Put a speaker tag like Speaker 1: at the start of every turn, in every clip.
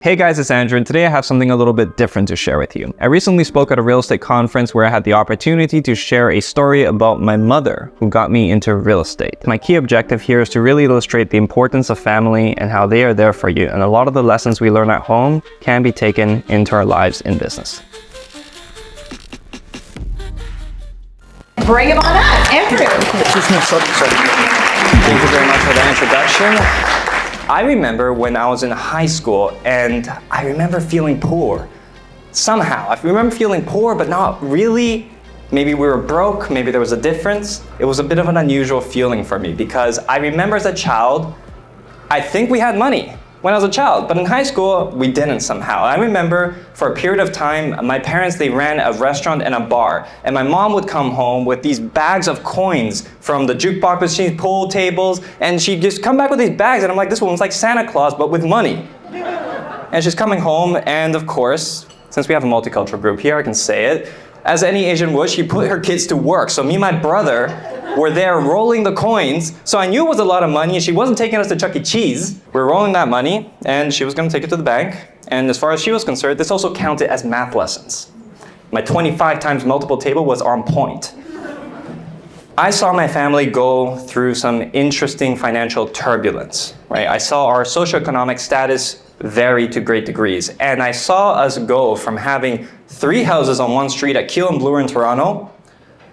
Speaker 1: Hey guys, it's Andrew, and today I have something a little bit different to share with you. I recently spoke at a real estate conference where I had the opportunity to share a story about my mother who got me into real estate. My key objective here is to really illustrate the importance of family and how they are there for you, and a lot of the lessons we learn at home can be taken into our lives in business.
Speaker 2: Bring him on up, Andrew.
Speaker 1: Thank you very much for the introduction. I remember when I was in high school and I remember feeling poor. Somehow, I remember feeling poor, but not really. Maybe we were broke, maybe there was a difference. It was a bit of an unusual feeling for me because I remember as a child, I think we had money when I was a child, but in high school, we didn't somehow. I remember for a period of time, my parents, they ran a restaurant and a bar, and my mom would come home with these bags of coins from the jukebox machines, pool tables, and she'd just come back with these bags, and I'm like, this one's like Santa Claus, but with money. And she's coming home, and of course, since we have a multicultural group here, I can say it, as any Asian would, she put her kids to work. So me and my brother were there rolling the coins. So I knew it was a lot of money, and she wasn't taking us to Chuck E. Cheese. We were rolling that money, and she was gonna take it to the bank. And as far as she was concerned, this also counted as math lessons. My 25 times multiple table was on point. I saw my family go through some interesting financial turbulence, right? I saw our socioeconomic status vary to great degrees. And I saw us go from having 3 houses on one street at Keele and Bloor in Toronto,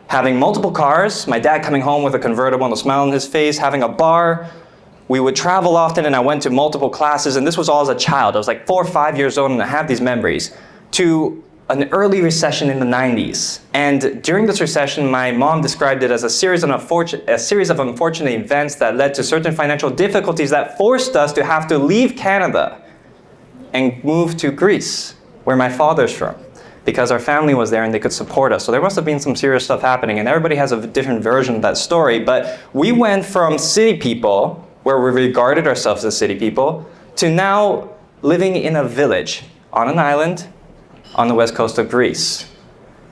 Speaker 1: having multiple cars, my dad coming home with a convertible and a smile on his face, having a bar. We would travel often, and I went to multiple classes, and this was all as a child. I was like 4 or 5 years old, and I have these memories, to an early recession in the 90s. And during this recession, my mom described it as a series of unfortunate events that led to certain financial difficulties that forced us to have to leave Canada and move to Greece, where my father's from, because our family was there and they could support us. So there must have been some serious stuff happening, and everybody has a different version of that story. But we went from city people, where we regarded ourselves as city people, to now living in a village on an island on the west coast of Greece,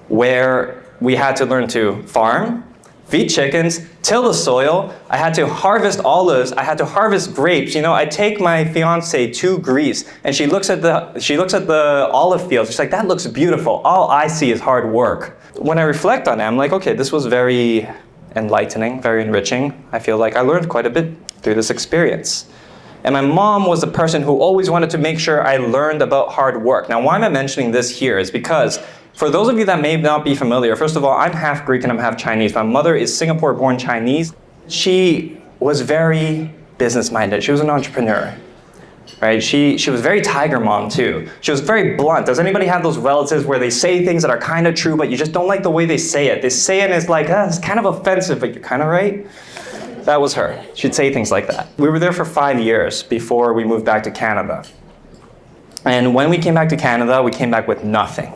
Speaker 1: where we had to learn to farm, feed chickens, till the soil. I had to harvest olives. I had to harvest grapes. You know, I take my fiance to Greece, and she looks at the olive fields. She's like, "That looks beautiful. All I see is hard work." When I reflect on it, I'm like, okay, this was very enlightening, very enriching. I feel like I learned quite a bit through this experience. And my mom was the person who always wanted to make sure I learned about hard work. Now, why am I mentioning this here is because for those of you that may not be familiar, first of all, I'm half Greek and I'm half Chinese. My mother is Singapore-born Chinese. She was very business-minded. She was an entrepreneur, right? She was very tiger mom too. She was very blunt. Does anybody have those relatives where they say things that are kind of true, but you just don't like the way they say it? They say it and it's like, it's kind of offensive, but you're kind of right. That was her. She'd say things like that. We were there for 5 years before we moved back to Canada. And when we came back to Canada, we came back with nothing.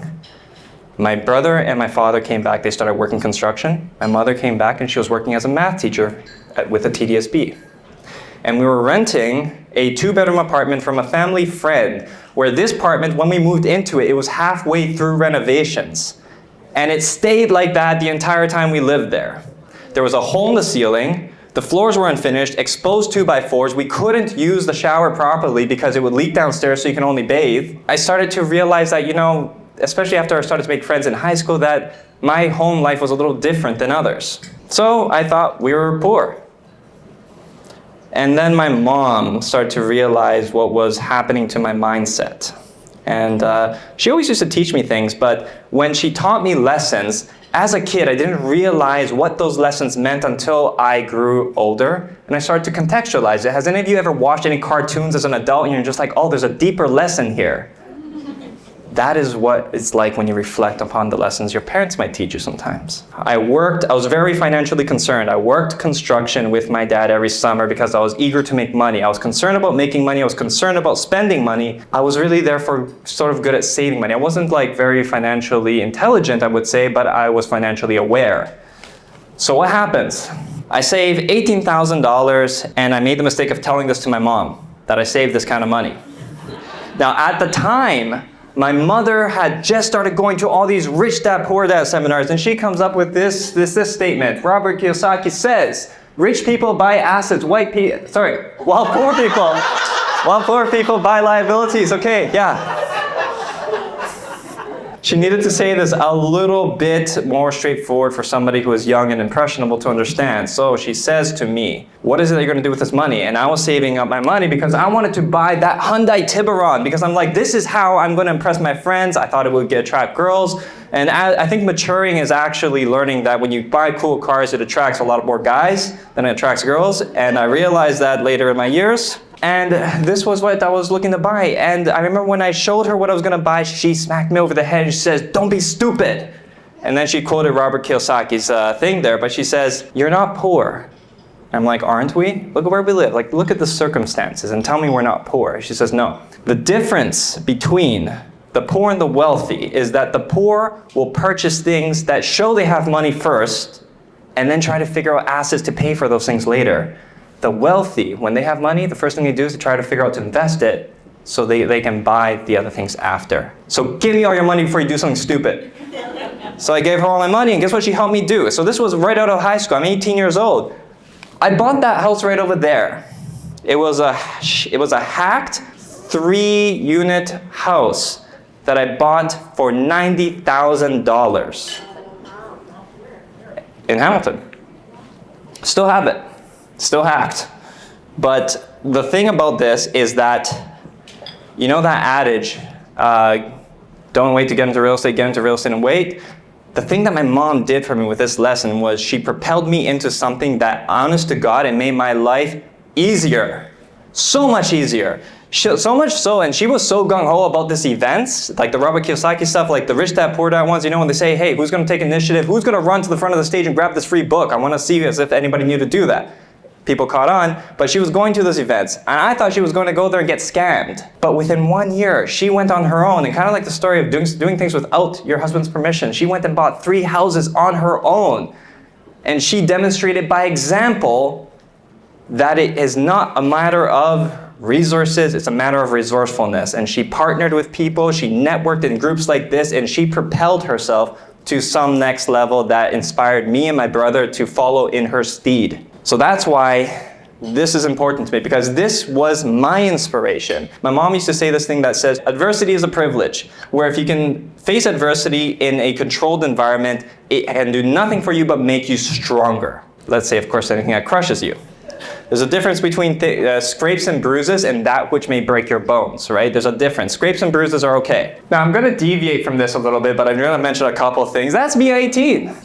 Speaker 1: My brother and my father came back, they started working construction. My mother came back and she was working as a math teacher with a TDSB. And we were renting a 2-bedroom apartment from a family friend, where this apartment, when we moved into it, it was halfway through renovations. And it stayed like that the entire time we lived there. There was a hole in the ceiling. The floors were unfinished, exposed 2x4s. We couldn't use the shower properly because it would leak downstairs so you can only bathe. I started to realize that, you know, especially after I started to make friends in high school, that my home life was a little different than others. So I thought we were poor. And then my mom started to realize what was happening to my mindset. And she always used to teach me things, but when she taught me lessons, as a kid, I didn't realize what those lessons meant until I grew older, and I started to contextualize it. Has any of you ever watched any cartoons as an adult and you're just like, oh, there's a deeper lesson here? That is what it's like when you reflect upon the lessons your parents might teach you sometimes. I was very financially concerned. I worked construction with my dad every summer because I was eager to make money. I was concerned about making money. I was concerned about spending money. I was really therefore sort of good at saving money. I wasn't like very financially intelligent, I would say, but I was financially aware. So what happens? I saved $18,000, and I made the mistake of telling this to my mom, that I saved this kind of money. Now at the time, my mother had just started going to all these rich dad, poor dad seminars, and she comes up with this statement. Robert Kiyosaki says, rich people buy assets, while poor people While poor people buy liabilities. Okay, yeah. She needed to say this a little bit more straightforward for somebody who is young and impressionable to understand. So she says to me, what is it that you're going to do with this money? And I was saving up my money because I wanted to buy that Hyundai Tiburon because I'm like, this is how I'm going to impress my friends. I thought it would attract girls. And I think maturing is actually learning that when you buy cool cars, it attracts a lot more guys than it attracts girls. And I realized that later in my years. And this was what I was looking to buy. And I remember when I showed her what I was going to buy, she smacked me over the head and she says, don't be stupid. And then she quoted Robert Kiyosaki's thing there, but she says, you're not poor. I'm like, aren't we? Look at where we live. Like, look at the circumstances and tell me we're not poor. She says, no. The difference between the poor and the wealthy is that the poor will purchase things that show they have money first and then try to figure out assets to pay for those things later. The wealthy, when they have money, the first thing they do is to try to figure out to invest it so they can buy the other things after. So give me all your money before you do something stupid. So I gave her all my money, and guess what she helped me do? So this was right out of high school. I'm 18 years old. I bought that house right over there. It was a hacked 3-unit house that I bought for $90,000 in Hamilton. Still have it. Still hacked. But the thing about this is that, you know that adage, don't wait to get into real estate, get into real estate and wait? The thing that my mom did for me with this lesson was she propelled me into something that, honest to God, it made my life easier. So much easier. So much so, and she was so gung-ho about this events, like the Robert Kiyosaki stuff, like the Rich Dad Poor Dad ones, you know, when they say, hey, who's going to take initiative? Who's going to run to the front of the stage and grab this free book? I want to see as if anybody knew to do that. People caught on, but she was going to those events, and I thought she was going to go there and get scammed. But within 1 year, she went on her own, and kind of like the story of doing things without your husband's permission, she went and bought 3 houses on her own. And she demonstrated by example that it is not a matter of resources, it's a matter of resourcefulness. And she partnered with people, she networked in groups like this, and she propelled herself to some next level that inspired me and my brother to follow in her steed. So that's why this is important to me, because this was my inspiration. My mom used to say this thing that says, adversity is a privilege, where if you can face adversity in a controlled environment, it can do nothing for you but make you stronger. Let's say, of course, anything that crushes you. There's a difference between scrapes and bruises and that which may break your bones, right? There's a difference. Scrapes and bruises are okay. Now, I'm going to deviate from this a little bit, but I'm going to mention a couple of things. That's me at 18.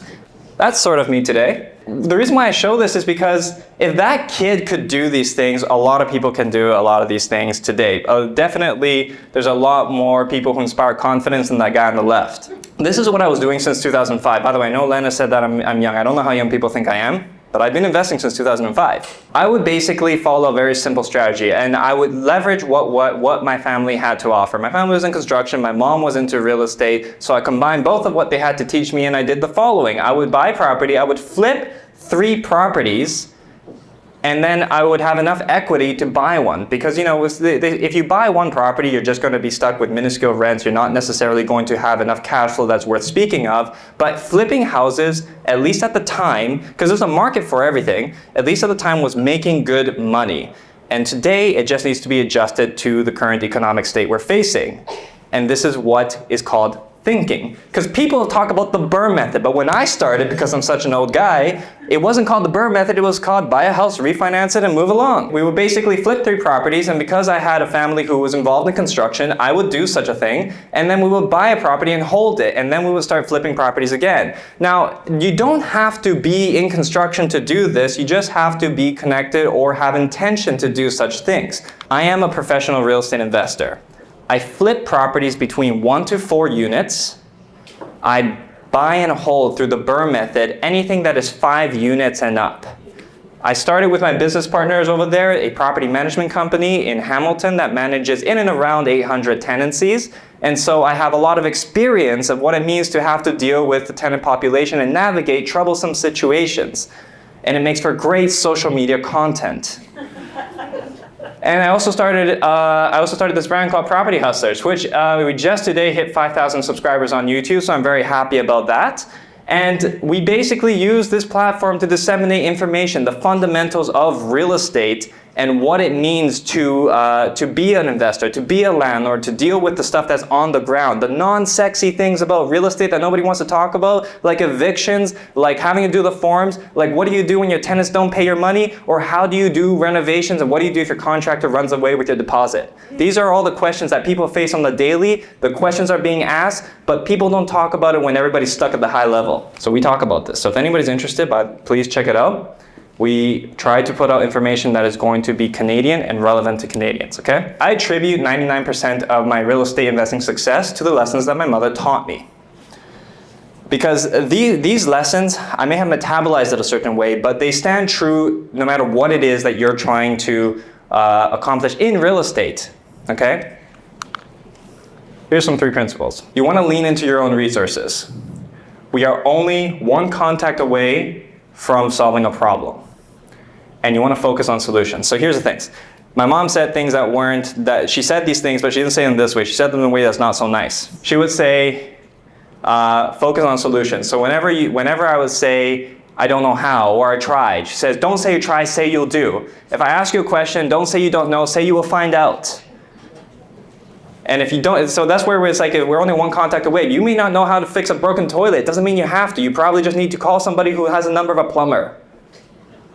Speaker 1: That's sort of me today. The reason why I show this is because if that kid could do these things, a lot of people can do a lot of these things today. Definitely, there's a lot more people who inspire confidence than that guy on the left. This is what I was doing since 2005. By the way, I know Lena said that I'm young. I don't know how young people think I am, but I've been investing since 2005. I would basically follow a very simple strategy, and I would leverage what my family had to offer. My family was in construction, my mom was into real estate, so I combined both of what they had to teach me, and I did the following. I would buy property, I would flip 3 properties, and then I would have enough equity to buy one. Because, you know, if you buy one property, you're just going to be stuck with minuscule rents. You're not necessarily going to have enough cash flow that's worth speaking of. But flipping houses, at least at the time, because there's a market for everything, at least at the time was making good money. And today, it just needs to be adjusted to the current economic state we're facing. And this is what is called thinking. Because people talk about the BRRRR method, but when I started, because I'm such an old guy, it wasn't called the BRRRR method, it was called buy a house, refinance it, and move along. We would basically flip 3 properties, and because I had a family who was involved in construction, I would do such a thing, and then we would buy a property and hold it, and then we would start flipping properties again. Now, you don't have to be in construction to do this, you just have to be connected or have intention to do such things. I am a professional real estate investor. I flip properties between 1 to 4 units. I buy and hold through the BRRRR method anything that is 5 units and up. I started with my business partners over there, a property management company in Hamilton that manages in and around 800 tenancies. And so I have a lot of experience of what it means to have to deal with the tenant population and navigate troublesome situations. And it makes for great social media content. And I also started this brand called Property Hustlers, which we just today hit 5,000 subscribers on YouTube, so I'm very happy about that. And we basically use this platform to disseminate information, the fundamentals of real estate, and what it means to be an investor, to be a landlord, to deal with the stuff that's on the ground, the non-sexy things about real estate that nobody wants to talk about, like evictions, like having to do the forms, like what do you do when your tenants don't pay your money, or how do you do renovations, and what do you do if your contractor runs away with your deposit? These are all the questions that people face on the daily. The questions are being asked, but people don't talk about it when everybody's stuck at the high level. So we talk about this. So if anybody's interested, please check it out. We try to put out information that is going to be Canadian and relevant to Canadians, okay? I attribute 99% of my real estate investing success to the lessons that my mother taught me. Because these lessons, I may have metabolized it a certain way, but they stand true no matter what it is that you're trying to accomplish in real estate, okay? Here's some 3 principles. You want to lean into your own resources. We are only one contact away from solving a problem. And you want to focus on solutions. So here's the things. My mom said things she said these things, but she didn't say them this way. She said them in a way that's not so nice. She would say, focus on solutions. So whenever I would say, I don't know how, or I tried, she says, don't say you try, say you'll do. If I ask you a question, don't say you don't know, say you will find out. And if you don't, so that's where it's like we're only one contact away. You may not know how to fix a broken toilet. It doesn't mean you have to. You probably just need to call somebody who has a number of a plumber.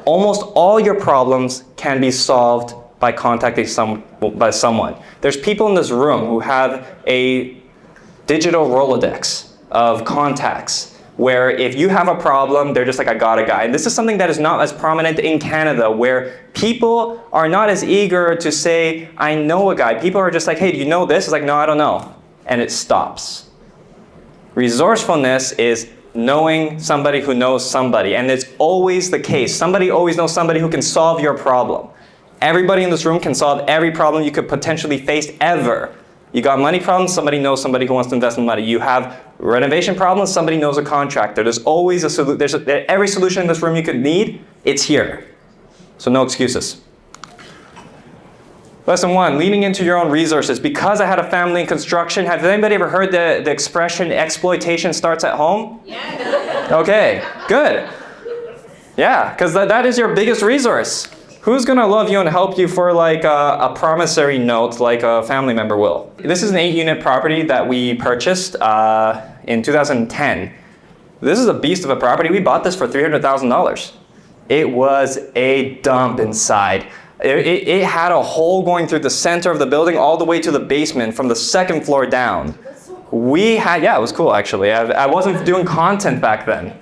Speaker 1: Almost all your problems can be solved by contacting someone. There's people in this room who have a digital Rolodex of contacts where if you have a problem, they're just like, I got a guy. And this is something that is not as prominent in Canada, where people are not as eager to say, I know a guy. People are just like, hey, do you know this? It's like, no, I don't know. And it stops. Resourcefulness is knowing somebody who knows somebody. And it's always the case. Somebody always knows somebody who can solve your problem. Everybody in this room can solve every problem you could potentially face ever. You got money problems, somebody knows somebody who wants to invest in money. You have renovation problems, somebody knows a contractor. There's always a solution. Every solution in this room you could need, it's here. So no excuses. Lesson 1, leaning into your own resources. Because I had a family in construction, has anybody ever heard the expression, exploitation starts at home? Yeah. Okay, good. Yeah, because that is your biggest resource. Who's gonna love you and help you for like a promissory note like a family member will? This is an 8-unit property that we purchased in 2010. This is a beast of a property. We bought this for $300,000. It was a dump inside. It had a hole going through the center of the building all the way to the basement from the 2nd floor down. Yeah, it was cool actually. I wasn't doing content back then.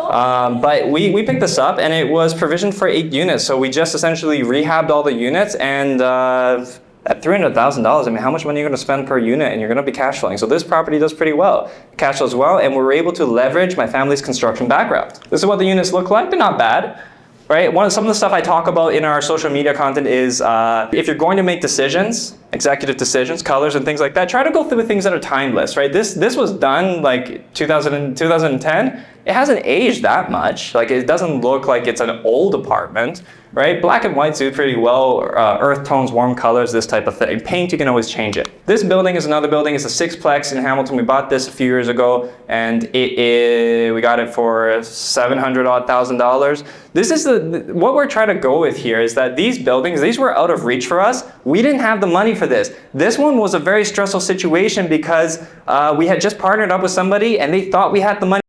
Speaker 1: But we picked this up and it was provisioned for 8 units. So we just essentially rehabbed all the units, and at $300,000, I mean, how much money are you going to spend per unit, and you're going to be cash flowing. So this property does pretty well. Cash flows well, and we were able to leverage my family's construction background. This is what the units look like. They're not bad. Right? Some of the stuff I talk about in our social media content is if you're going to make decisions, executive decisions, colors and things like that, try to go through the things that are timeless, right? This was done like 2010. It hasn't aged that much. Like it doesn't look like it's an old apartment, right? Black and white do pretty well, earth tones, warm colors, this type of thing. Paint, you can always change it. This building is another building. It's a 6-plex in Hamilton. We bought this a few years ago, and we got it for $700,000. This is what we're trying to go with here is that these buildings, these were out of reach for us. We didn't have the money for this. This one was a very stressful situation because we had just partnered up with somebody and they thought we had the money.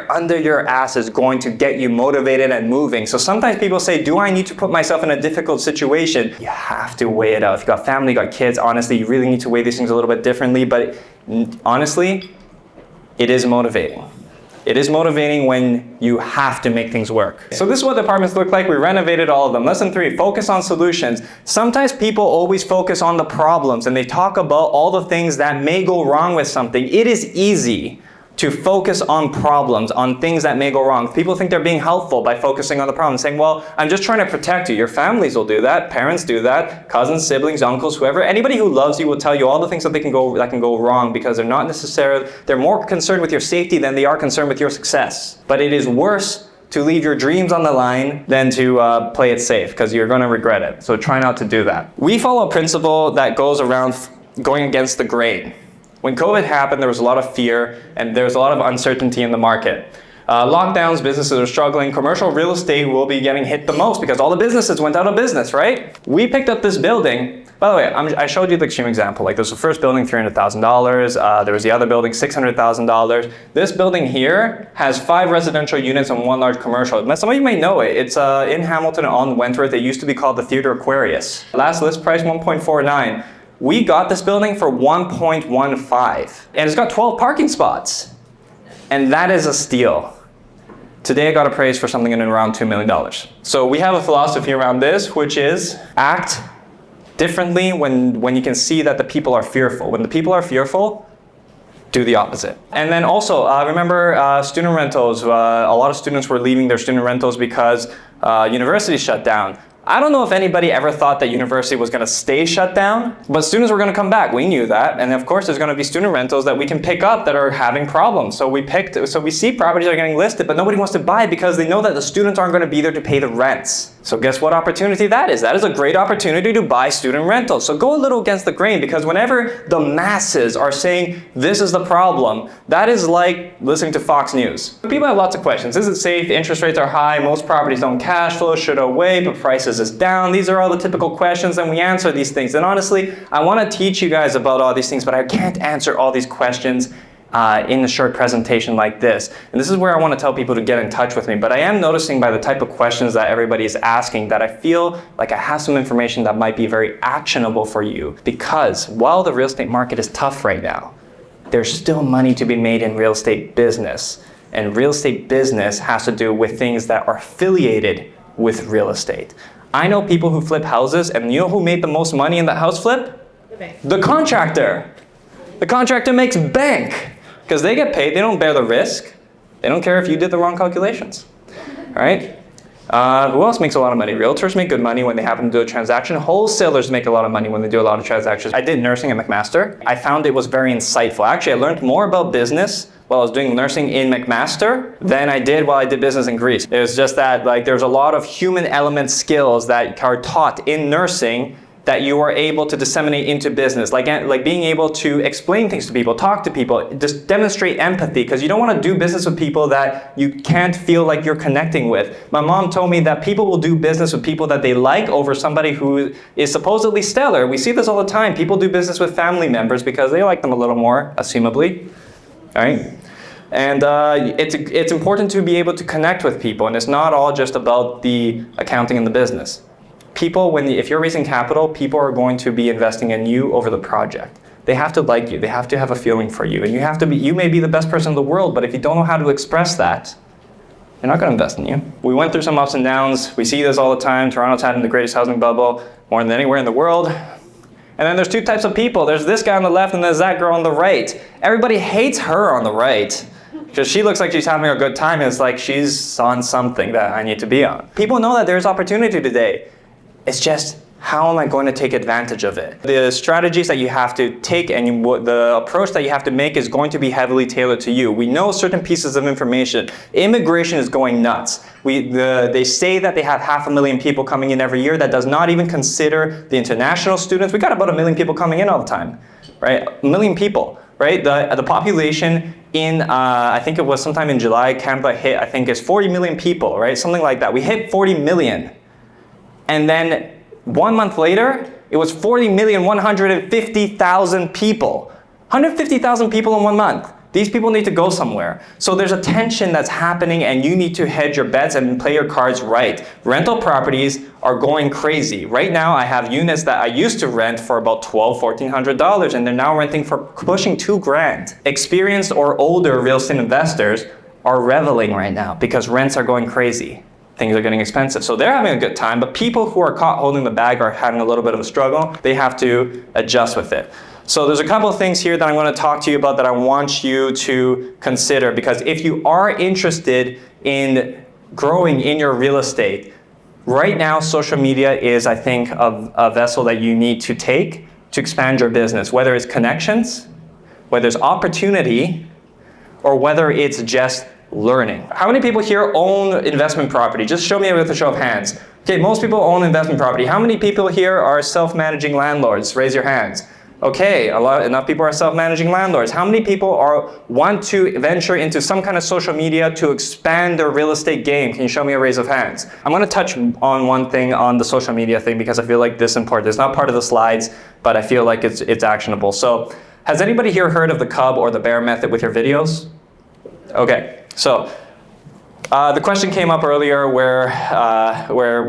Speaker 1: Under your ass is going to get you motivated and moving. So sometimes people say, do I need to put myself in a difficult situation? You have to weigh it out. If you've got family, you've got kids, honestly, you really need to weigh these things a little bit differently. But honestly, it is motivating. It is motivating when you have to make things work. So this is what the apartments look like. We renovated all of them. Lesson 3, focus on solutions. Sometimes people always focus on the problems and they talk about all the things that may go wrong with something. It is easy to focus on problems, on things that may go wrong. People think they're being helpful by focusing on the problem, saying, well, I'm just trying to protect you. Your families will do that, parents do that, cousins, siblings, uncles, whoever. Anybody who loves you will tell you all the things that can go wrong, because they're more concerned with your safety than they are concerned with your success. But it is worse to leave your dreams on the line than to play it safe, because you're going to regret it. So try not to do that. We follow a principle that goes around going against the grain. When COVID happened, there was a lot of fear and there was a lot of uncertainty in the market. Lockdowns, businesses are struggling. Commercial real estate will be getting hit the most because all the businesses went out of business, right? We picked up this building. By the way, I showed you the extreme example. Like, there's the first building, $300,000. There was the other building, $600,000. This building here has 5 residential units and 1 large commercial. Some of you may know it. It's in Hamilton on Wentworth. It used to be called the Theatre Aquarius. Last list price, $1.49. We got this building for $1.15, and it's got 12 parking spots, and that is a steal. Today I got appraised for something in around $2 million. So we have a philosophy around this, which is act differently when you can see that the people are fearful. When the people are fearful, do the opposite. And then also, remember student rentals. A lot of students were leaving their student rentals because universities shut down. I don't know if anybody ever thought that university was going to stay shut down, but students were going to come back. We knew that. And of course, there's going to be student rentals that we can pick up that are having problems. So we see properties are getting listed, but nobody wants to buy because they know that the students aren't going to be there to pay the rents. So guess what opportunity that is? That is a great opportunity to buy student rentals. So go a little against the grain, because whenever the masses are saying this is the problem, that is like listening to Fox News. People have lots of questions. Is it safe? Interest rates are high. Most properties don't cash flow. Should I wait? But prices is down. These are all the typical questions, and we answer these things. And honestly, I want to teach you guys about all these things, but I can't answer all these questions in a short presentation like this. And this is where I want to tell people to get in touch with me. But I am noticing by the type of questions that everybody is asking that I feel like I have some information that might be very actionable for you. Because while the real estate market is tough right now, there's still money to be made in real estate business. And real estate business has to do with things that are affiliated with real estate. I know people who flip houses, and you know who made the most money in the house flip? The bank. The contractor. The contractor makes bank. Because they get paid, they don't bear the risk. They don't care if you did the wrong calculations, all right? Who else makes a lot of money? Realtors make good money when they happen to do a transaction. Wholesalers make a lot of money when they do a lot of transactions. I did nursing at McMaster. I found it was very insightful. Actually, I learned more about business while I was doing nursing in McMaster than I did while I did business in Greece. It was just that there's a lot of human element skills that are taught in nursing that you are able to disseminate into business, like being able to explain things to people, talk to people, just demonstrate empathy, because you don't want to do business with people that you can't feel like you're connecting with. My mom told me that people will do business with people that they like over somebody who is supposedly stellar. We see this all the time. People do business with family members because they like them a little more, assumably, all right? And it's important to be able to connect with people, and it's not all just about the accounting and the business. People, if you're raising capital, people are going to be investing in you over the project. They have to like you. They have to have a feeling for you. And you may be the best person in the world, but if you don't know how to express that, they're not going to invest in you. We went through some ups and downs. We see this all the time. Toronto's had the greatest housing bubble more than anywhere in the world. And then there's 2 types of people. There's this guy on the left and there's that girl on the right. Everybody hates her on the right, because she looks like she's having a good time, and it's like she's on something that I need to be on. People know that there's opportunity today. It's just, how am I going to take advantage of it? The strategies that you have to take and the approach that you have to make is going to be heavily tailored to you. We know certain pieces of information. Immigration is going nuts. They say that they have 500,000 people coming in every year. That does not even consider the international students. We got about 1 million people coming in all the time, right? 1 million people, right? The population in, I think it was sometime in July, Canada hit, I think it's 40 million people, right? Something like that. We hit 40 million. And then 1 month later, it was 40,150,000 people. 150,000 people in 1 month. These people need to go somewhere. So there's a tension that's happening, and you need to hedge your bets and play your cards right. Rental properties are going crazy. Right now, I have units that I used to rent for about $1,200, $1,400, and they're now renting for pushing $2,000. Experienced or older real estate investors are reveling right now because rents are going crazy. Things are getting expensive. So they're having a good time, but people who are caught holding the bag are having a little bit of a struggle. They have to adjust with it. So there's a couple of things here that I'm going to talk to you about that I want you to consider, because if you are interested in growing in your real estate, right now social media is, I think, a vessel that you need to take to expand your business, whether it's connections, whether it's opportunity, or whether it's just learning. How many people here own investment property? Just show me with a show of hands. Okay, most people own investment property. How many people here are self-managing landlords? Raise your hands. Okay, enough people are self-managing landlords. How many people want to venture into some kind of social media to expand their real estate game? Can you show me a raise of hands? I'm going to touch on one thing on the social media thing because I feel like this is important. It's not part of the slides, but I feel like it's actionable. So, has anybody here heard of the Cub or the Bear method with your videos? Okay, so the question came up earlier where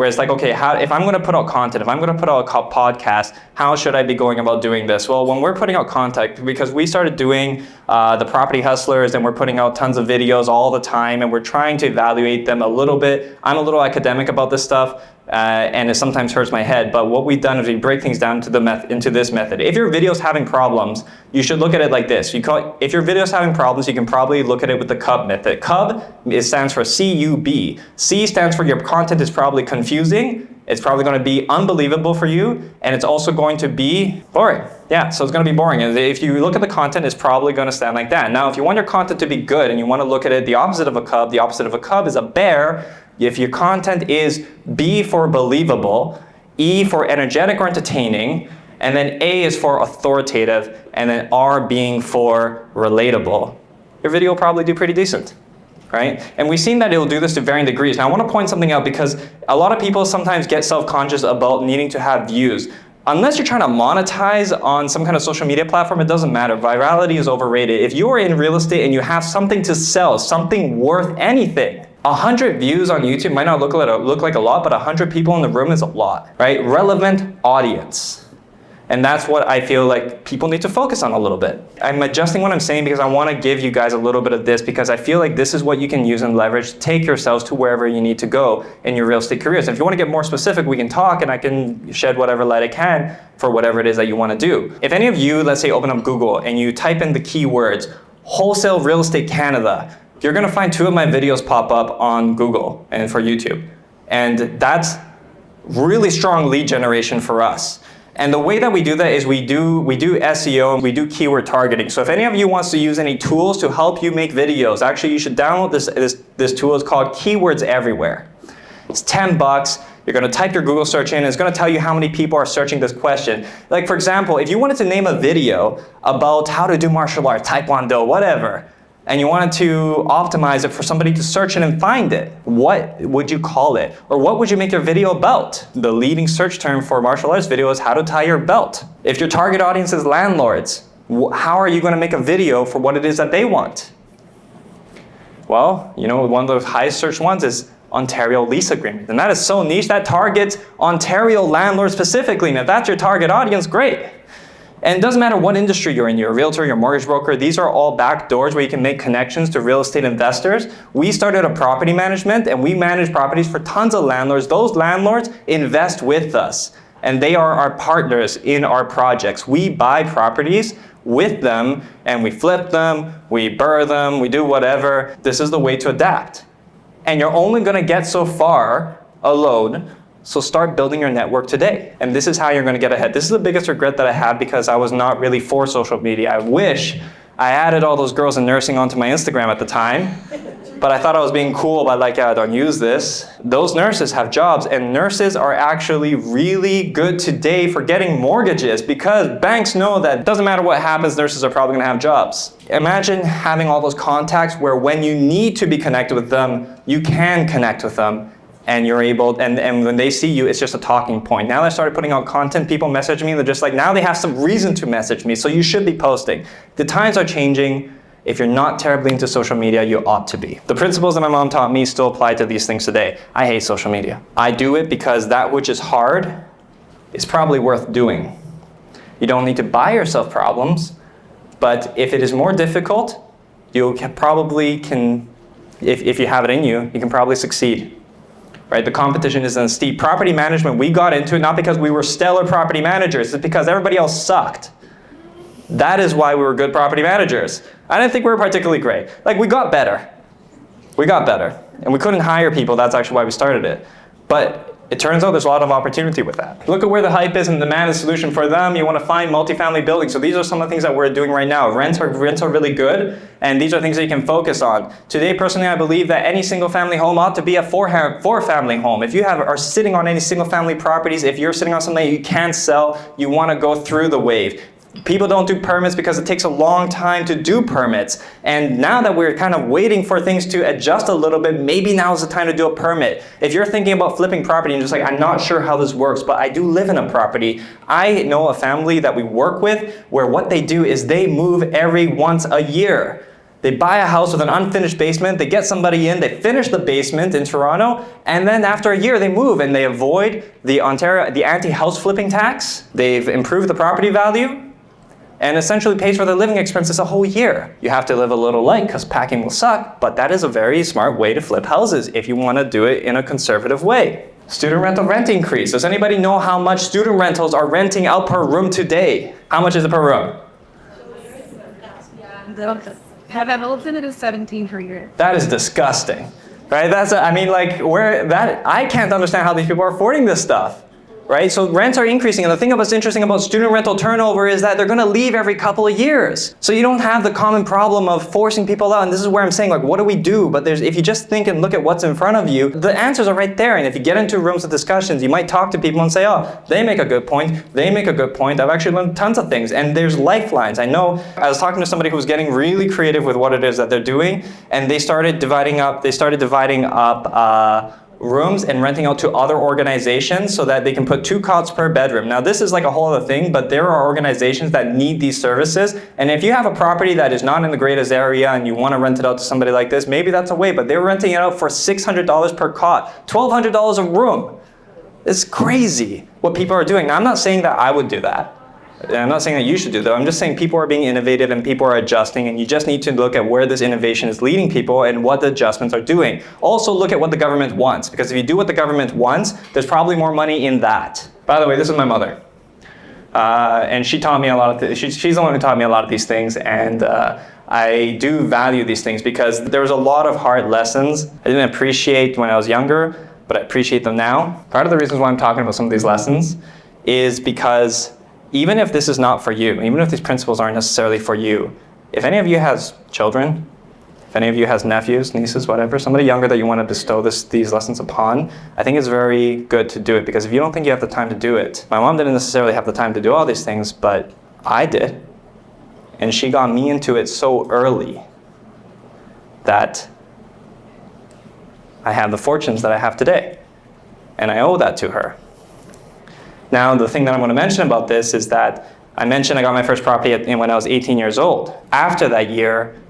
Speaker 1: it's like, okay, if I'm going to put out content, if I'm going to put out a podcast, how should I be going about doing this? Well, when we're putting out content, because we started doing the Property Hustlers and we're putting out tons of videos all the time and we're trying to evaluate them a little bit. I'm a little academic about this stuff. And it sometimes hurts my head, but what we've done is we break things down into this method. If your video's having problems, you should look at it like this. If your video's having problems, you can probably look at it with the CUB method. CUB, it stands for C-U-B. C stands for your content is probably confusing, it's probably going to be unbelievable for you, and it's also going to be boring. Yeah, so it's going to be boring. And if you look at the content, it's probably going to stand like that. Now, if you want your content to be good and you want to look at it the opposite of a CUB, the opposite of a CUB is a bear. If your content is B for believable, E for energetic or entertaining, and then A is for authoritative, and then R being for relatable, your video will probably do pretty decent, right? And we've seen that it'll do this to varying degrees. Now I want to point something out because a lot of people sometimes get self-conscious about needing to have views. Unless you're trying to monetize on some kind of social media platform, it doesn't matter. Virality is overrated. If you are in real estate and you have something to sell, something worth anything, 100 views on YouTube might not look like a lot, but 100 people in the room is a lot, right? Relevant audience. And that's what I feel like people need to focus on a little bit. I'm adjusting what I'm saying because I want to give you guys a little bit of this because I feel like this is what you can use and leverage to take yourselves to wherever you need to go in your real estate careers. If you want to get more specific, we can talk and I can shed whatever light I can for whatever it is that you want to do. If any of you, let's say, open up Google and you type in the keywords, wholesale real estate Canada, you're going to find 2 of my videos pop up on Google and for YouTube. And that's really strong lead generation for us. And the way that we do that is we do SEO and we do keyword targeting. So if any of you wants to use any tools to help you make videos, actually you should download this tool. It's called Keywords Everywhere. It's $10. You're going to type your Google search in, and it's going to tell you how many people are searching this question. Like for example, if you wanted to name a video about how to do martial arts, Taekwondo, whatever, and you wanted to optimize it for somebody to search it and find it, what would you call it? Or what would you make your video about? The leading search term for martial arts video is how to tie your belt. If your target audience is landlords, how are you going to make a video for what it is that they want? Well, you know, one of the highest searched ones is Ontario lease agreement. And that is so niche, that targets Ontario landlords specifically. And if that's your target audience, great. And it doesn't matter what industry you're in, you're a realtor, you're a mortgage broker, these are all back doors where you can make connections to real estate investors. We started a property management and we manage properties for tons of landlords. Those landlords invest with us and they are our partners in our projects. We buy properties with them and we flip them, we burr them, we do whatever. This is the way to adapt. And you're only gonna get so far alone. So start building your network today. And this is how you're going to get ahead. This is the biggest regret that I have because I was not really for social media. I wish I added all those girls in nursing onto my Instagram at the time. But I thought I was being cool by like, yeah, don't use this. Those nurses have jobs and nurses are actually really good today for getting mortgages because banks know that it doesn't matter what happens, nurses are probably going to have jobs. Imagine having all those contacts where when you need to be connected with them, you can connect with them. And you're able, and when they see you, it's just a talking point. Now that I started putting out content, people message me, they're just like, now they have some reason to message me, so you should be posting. The times are changing. If you're not terribly into social media, you ought to be. The principles that my mom taught me still apply to these things today. I hate social media. I do it because that which is hard is probably worth doing. You don't need to buy yourself problems, but if it is more difficult, you probably can, if you have it in you, you can probably succeed. Right? The competition isn't steep. Property management, we got into it not because we were stellar property managers, it's because everybody else sucked. That is why we were good property managers. I didn't think we were particularly great. Like, we got better. We got better. And we couldn't hire people. That's actually why we started it. But it turns out there's a lot of opportunity with that. Look at where the hype is and demand is solution for them. You want to find multifamily buildings. So these are some of the things that we're doing right now. Rents are really good, and these are things that you can focus on. Today, personally, I believe that any single family home ought to be a four family home. If you are sitting on any single family properties, if you're sitting on something that you can't sell, you want to go through the wave. People don't do permits because it takes a long time to do permits. And now that we're kind of waiting for things to adjust a little bit, maybe now is the time to do a permit. If you're thinking about flipping property and just like, I'm not sure how this works, but I do live in a property. I know a family that we work with where what they do is they move every once a year. They buy a house with an unfinished basement, they get somebody in, they finish the basement in Toronto, and then after a year they move and they avoid the anti-house flipping tax. They've improved the property value, and essentially pays for their living expenses a whole year. You have to live a little light because packing will suck, but that is a very smart way to flip houses if you want to do it in a conservative way. Student rental rent increase. Does anybody know how much student rentals are renting out per room today? How much is it per room?
Speaker 2: Hamilton is 17 per year.
Speaker 1: That is disgusting, right? I can't understand how these people are affording this stuff. Right? So rents are increasing, and the thing that's interesting about student rental turnover is that they're going to leave every couple of years. So you don't have the common problem of forcing people out, and this is where I'm saying, like, what do we do? But if you just think and look at what's in front of you, the answers are right there. And if you get into rooms of discussions, you might talk to people and say, oh, they make a good point, they make a good point. I've actually learned tons of things, and there's lifelines. I know I was talking to somebody who was getting really creative with what it is that they're doing, and they started dividing up rooms and renting out to other organizations so that they can put 2 cots per bedroom. Now this is like a whole other thing, but there are organizations that need these services, and if you have a property that is not in the greatest area and you want to rent it out to somebody like this, maybe that's a way, but they're renting it out for $600 per cot, $1,200 a room. It's crazy what people are doing. Now I'm not saying that I would do that. And I'm not saying that you should do that. I'm just saying people are being innovative and people are adjusting, and you just need to look at where this innovation is leading people and what the adjustments are doing. Also look at what the government wants, because if you do what the government wants, there's probably more money in that. By the way, this is my mother. And she taught me a lot of she's the one who taught me a lot of these things, and I do value these things because there was a lot of hard lessons I didn't appreciate when I was younger, but I appreciate them now. Part of the reasons why I'm talking about some of these lessons is because even if this is not for you, even if these principles aren't necessarily for you, if any of you has children, if any of you has nephews, nieces, whatever, somebody younger that you want to bestow these lessons upon, I think it's very good to do it, because if you don't think you have the time to do it, my mom didn't necessarily have the time to do all these things, but I did. And she got me into it so early that I have the fortunes that I have today. And I owe that to her. Now, the thing that I'm going to mention about this is that I mentioned I got my first property when I was 18 years old. After that year,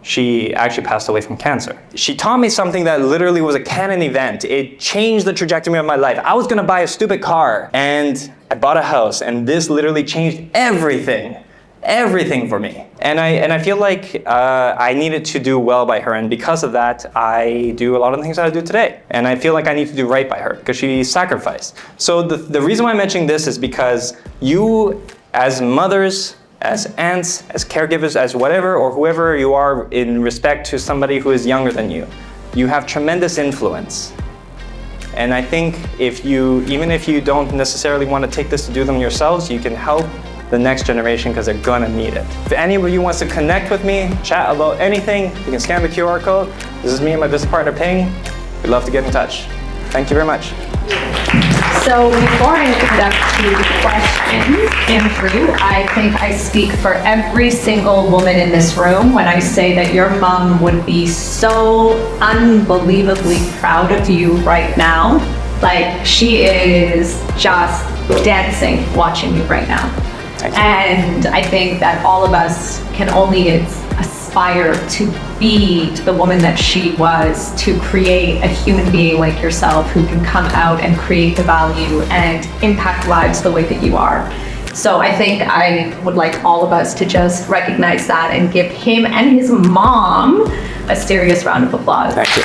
Speaker 1: she actually passed away from cancer. She taught me something that literally was a canon event. It changed the trajectory of my life. I was going to buy a stupid car, and I bought a house, and this literally changed everything. Everything for me. And I feel like I needed to do well by her, and because of that, I do a lot of the things that I do today. And I feel like I need to do right by her because she sacrificed. So the reason why I'm mentioning this is because you, as mothers, as aunts, as caregivers, as whatever or whoever you are in respect to somebody who is younger than you have tremendous influence. And I think even if you don't necessarily want to take this to do them yourselves, you can help the next generation because they're gonna need it. If any of you wants to connect with me, chat about anything, you can scan the QR code. This is me and my business partner, Ping. We'd love to get in touch. Thank you very much.
Speaker 3: So before I conduct the questions in through, I think I speak for every single woman in this room when I say that your mom would be so unbelievably proud of you right now. Like, she is just dancing watching you right now. And I think that all of us can only aspire to be the woman that she was, to create a human being like yourself who can come out and create the value and impact lives the way that you are. So I think I would like all of us to just recognize that and give him and his mom a serious round of applause.
Speaker 1: Thank you.